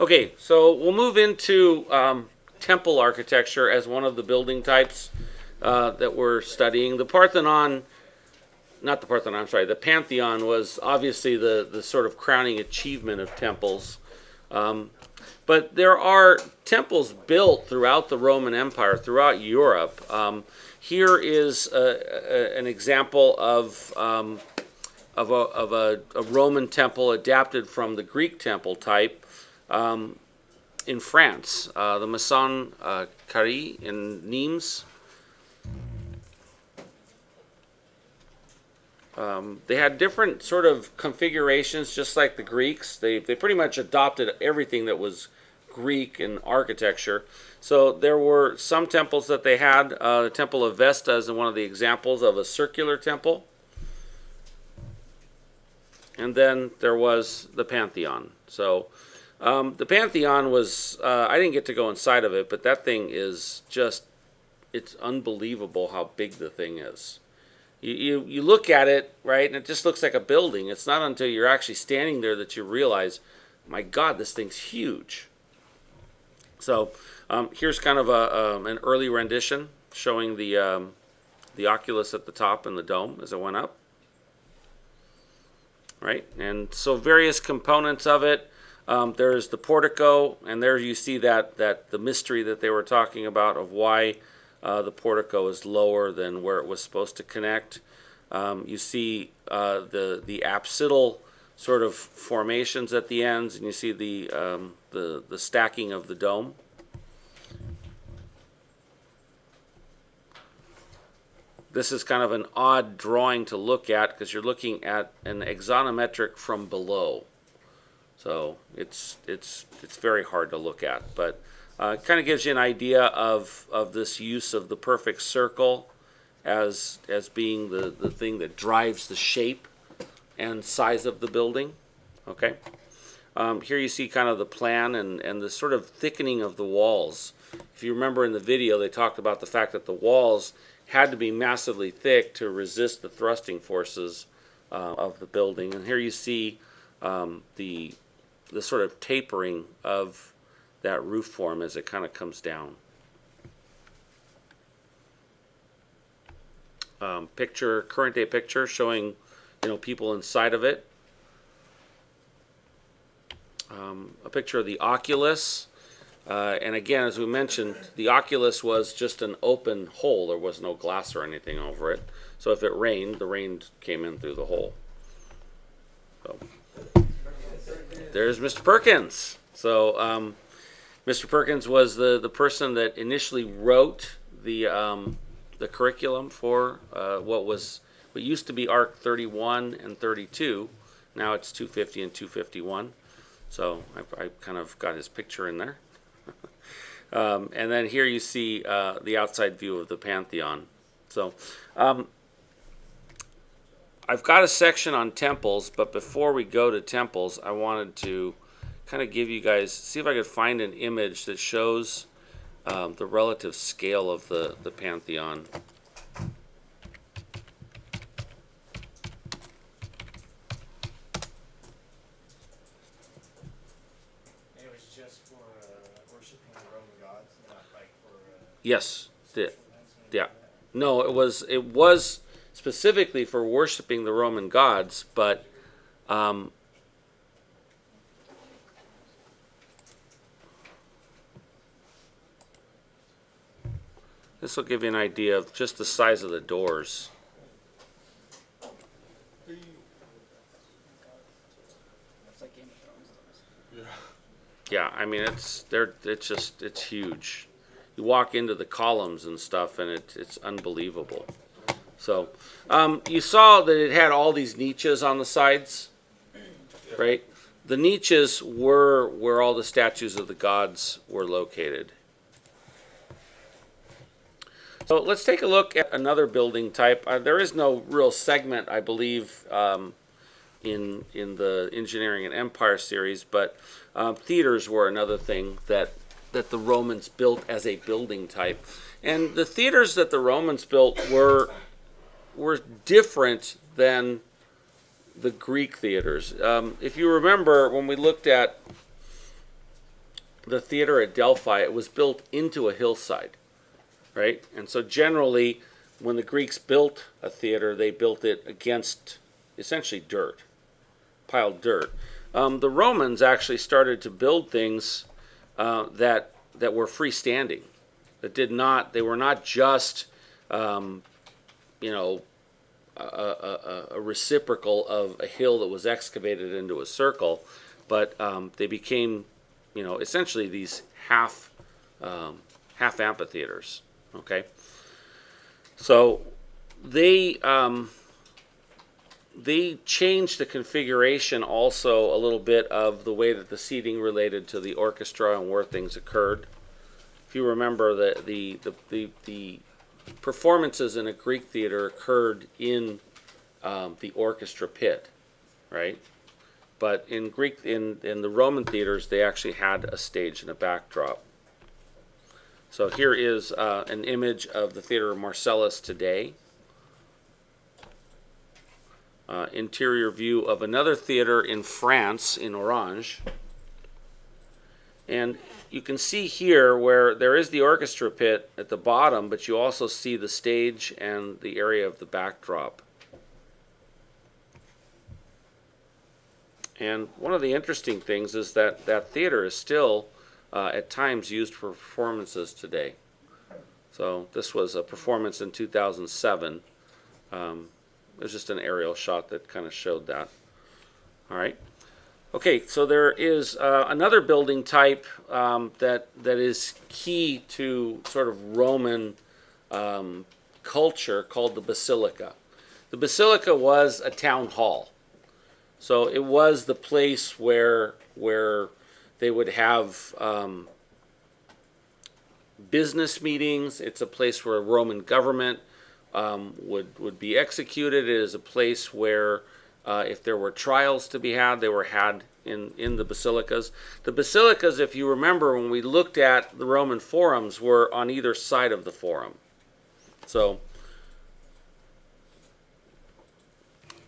Okay, so we'll move into temple architecture as one of the building types that we're studying. The Parthenon, not the Parthenon, I'm sorry, the Pantheon was obviously the sort of crowning achievement of temples. But there are temples built throughout the Roman Empire, throughout Europe. Here is an example of a Roman temple adapted from the Greek temple type in France, the Maison Carré in Nimes. They had different sort of configurations, just like the Greeks. They pretty much adopted everything that was Greek in architecture. So there were some temples that they had. The Temple of Vesta is one of the examples of a circular temple. And then there was the Pantheon. So the Pantheon was, I didn't get to go inside of it, but that thing is just, it's unbelievable how big the thing is. You look at it, right, and it just looks like a building. It's not until you're actually standing there that you realize, my God, this thing's huge. So here's kind of an early rendition showing the oculus at the top and the dome as it went up. Right, and so various components of it. There's the portico, and there you see that the mystery that they were talking about of why the portico is lower than where it was supposed to connect. You see the apsidal sort of formations at the ends, and you see the stacking of the dome. This is kind of an odd drawing to look at because you're looking at an axonometric from below. So it's very hard to look at, but it kind of gives you an idea of this use of the perfect circle as being the thing that drives the shape and size of the building. Okay. Here you see kind of the plan and the sort of thickening of the walls. If you remember in the video, they talked about the fact that the walls had to be massively thick to resist the thrusting forces of the building. And here you see the sort of tapering of that roof form as it kind of comes down. Current day picture showing, people inside of it. A picture of the oculus. And again, as we mentioned, the oculus was just an open hole. There was no glass or anything over it. So if it rained, the rain came in through the hole. So there's Mr. Perkins. So Mr. Perkins was the person that initially wrote the curriculum for what used to be ARC 31 and 32. Now it's 250 and 251. So I kind of got his picture in there. And then here you see the outside view of the Pantheon. So I've got a section on temples, but before we go to temples, I wanted to kind of give you guys, see if I could find an image that shows the relative scale of the Pantheon. Yes. Yeah. No, it was specifically for worshiping the Roman gods, but this will give you an idea of just the size of the doors. Yeah, I mean it's huge. You walk into the columns and stuff, and it's unbelievable. So you saw that it had all these niches on the sides, right? The niches were where all the statues of the gods were located. So let's take a look at another building type. There is no real segment, I believe, in the Engineering and Empire series, but theaters were another thing that the Romans built as a building type. And the theaters that the Romans built were different than the Greek theaters. If you remember, when we looked at the theater at Delphi, it was built into a hillside, right? And so generally, when the Greeks built a theater, they built it against essentially dirt, piled dirt. The Romans actually started to build things that were freestanding, they were not just you know, a reciprocal of a hill that was excavated into a circle, but they became, you know, essentially these half amphitheaters. Okay, so they changed the configuration also a little bit of the way that the seating related to the orchestra and where things occurred. If you remember, the performances in a Greek theater occurred in the orchestra pit, right? But in the Roman theaters, they actually had a stage and a backdrop. So here is an image of the Theater of Marcellus today. Interior view of another theater in France, in Orange. And you can see here where there is the orchestra pit at the bottom, but you also see the stage and the area of the backdrop. And one of the interesting things is that that theater is still at times used for performances today. So this was a performance in 2007. There's just an aerial shot that kind of showed that. All right. Okay, so there is another building type that is key to sort of Roman culture called the basilica. The basilica was a town hall. So it was the place where they would have business meetings. It's a place where Roman government would be executed. It is a place where if there were trials to be had, they were had in the basilicas. The basilicas, if you remember, when we looked at the Roman forums, were on either side of the forum. So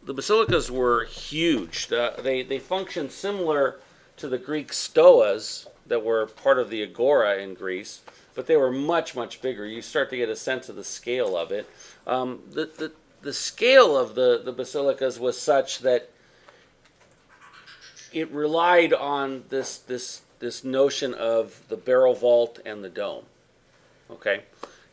the basilicas were huge. They functioned similar to the Greek stoas that were part of the agora in Greece, but they were much, much bigger. You start to get a sense of the scale of it. The scale of the basilicas was such that it relied on this notion of the barrel vault and the dome. Okay?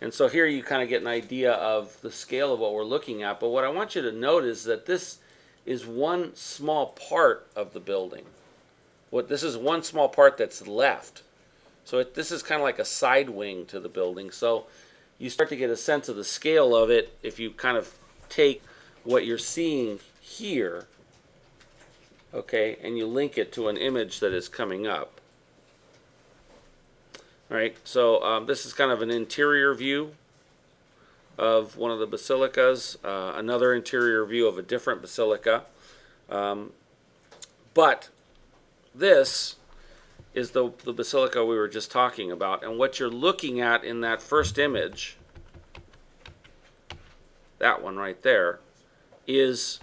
And so here you kind of get an idea of the scale of what we're looking at. But what I want you to note is that this is one small part of the building. This is one small part that's left. So this is kind of like a side wing to the building. So you start to get a sense of the scale of it if you kind of take what you're seeing here, okay, and you link it to an image that is coming up. All right, so this is kind of an interior view of one of the basilicas, another interior view of a different basilica. But this is the basilica we were just talking about. And what you're looking at in that first image, that one right there, is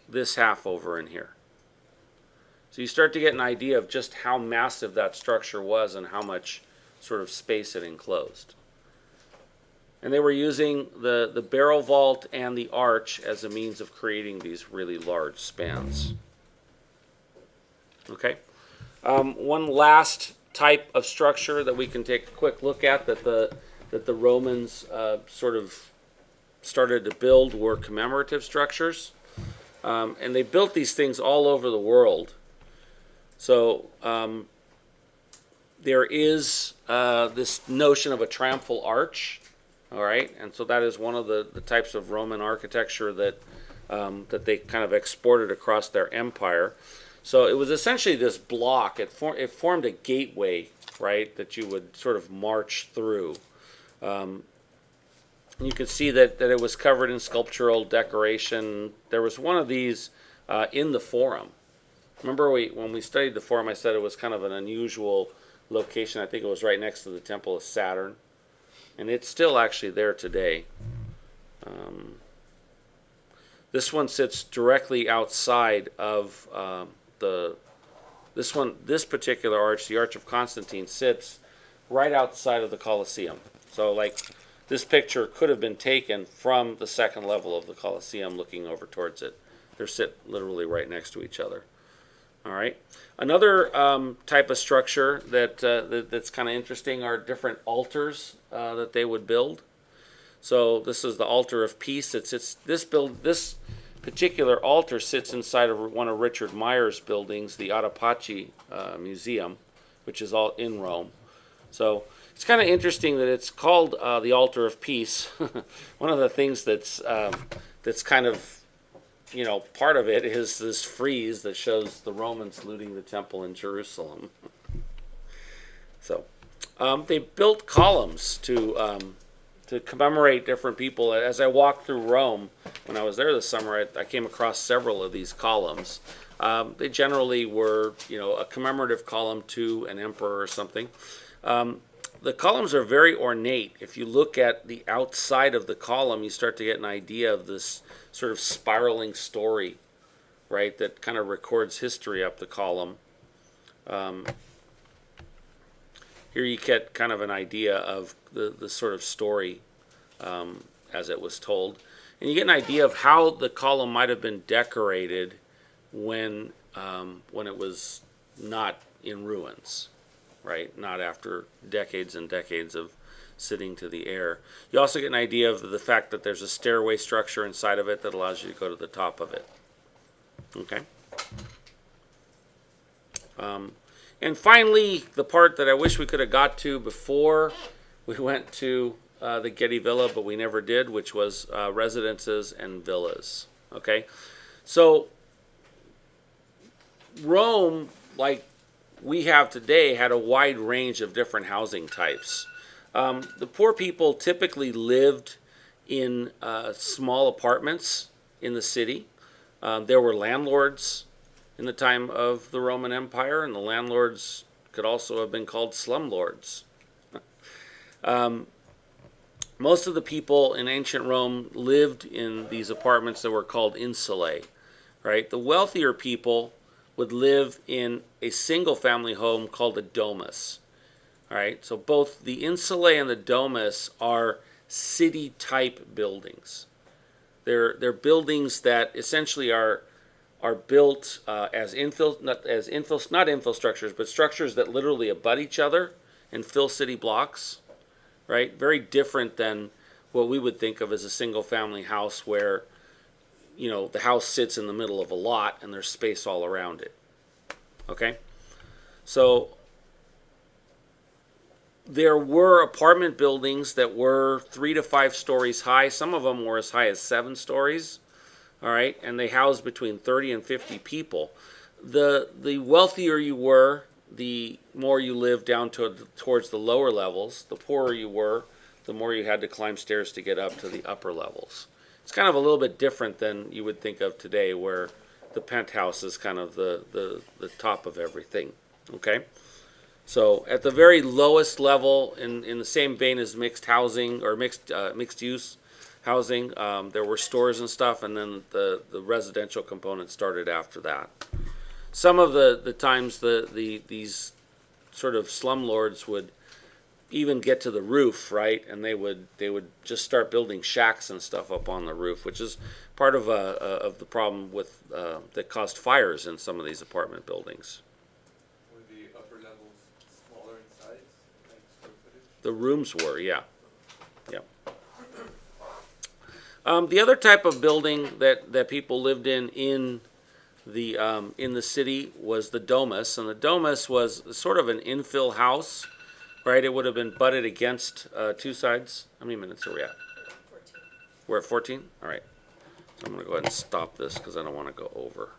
this half over in here. So you start to get an idea of just how massive that structure was and how much sort of space it enclosed. And they were using the barrel vault and the arch as a means of creating these really large spans. Okay. One last type of structure that we can take a quick look at that the Romans sort of started to build were commemorative structures. And they built these things all over the world. So there is this notion of a triumphal arch, all right, and so that is one of the types of Roman architecture that they kind of exported across their empire. So it was essentially this block. It formed a gateway, right, that you would sort of march through. You could see that it was covered in sculptural decoration. There was one of these in the Forum. Remember when we studied the Forum, I said it was kind of an unusual location. I think it was right next to the Temple of Saturn. And it's still actually there today. This one sits directly outside of the This particular arch, the Arch of Constantine, sits right outside of the Colosseum. So like this picture could have been taken from the second level of the Colosseum looking over towards it. They sit literally right next to each other. All right. Another type of structure that's kind of interesting are different altars that they would build. So this is the altar of peace. This particular altar sits inside of one of Richard Meyer's buildings, the Attapaci Museum, which is all in Rome. So it's kind of interesting that it's called the altar of peace. One of the things that's kind of, part of it is this frieze that shows the Romans looting the temple in Jerusalem. So they built columns to commemorate different people. As I walked through Rome when I was there this summer, I came across several of these columns. They generally were, a commemorative column to an emperor or something. The columns are very ornate. If you look at the outside of the column, you start to get an idea of this sort of spiraling story, right, that kind of records history up the column. Here you get kind of an idea of the sort of story as it was told. And you get an idea of how the column might have been decorated when it was not in ruins, right? Not after decades and decades of sitting to the air. You also get an idea of the fact that there's a stairway structure inside of it that allows you to go to the top of it. Okay? And finally, the part that I wish we could have got to before we went to the Getty Villa, but we never did, which was residences and villas. Okay? So, Rome, like we have today, had a wide range of different housing types. The poor people typically lived in small apartments in the city. There were landlords in the time of the Roman Empire, and the landlords could also have been called slumlords. Most of the people in ancient Rome lived in these apartments that were called insulae, right? The wealthier people would live in a single-family home called a domus. All right, so both the insulae and the domus are city-type buildings. They're buildings that essentially are built not infrastructures, but structures that literally abut each other and fill city blocks. Right, very different than what we would think of as a single-family house, where the house sits in the middle of a lot and there's space all around it. Okay, so there were apartment buildings that were 3 to 5 stories high. Some of them were as high as 7 stories. All right, and they housed between 30 and 50 people. The wealthier you were, the more you lived down towards the lower levels. The poorer you were, the more you had to climb stairs to get up to the upper levels. It's kind of a little bit different than you would think of today, where the penthouse is kind of the top of everything. Okay? So at the very lowest level, in the same vein as mixed housing or mixed use housing, there were stores and stuff, and then the residential component started after that. Some of the times these sort of slumlords would even get to the roof, right? And they would just start building shacks and stuff up on the roof, which is part of the problem with that caused fires in some of these apartment buildings. Were the upper levels smaller in size, like square footage? The rooms were, yeah. The other type of building that people lived in the city was the domus, and the domus was sort of an infill house, right? It would have been butted against 2 sides. How many minutes are we at? 14. We're at 14? All right. So I'm going to go ahead and stop this because I don't want to go over.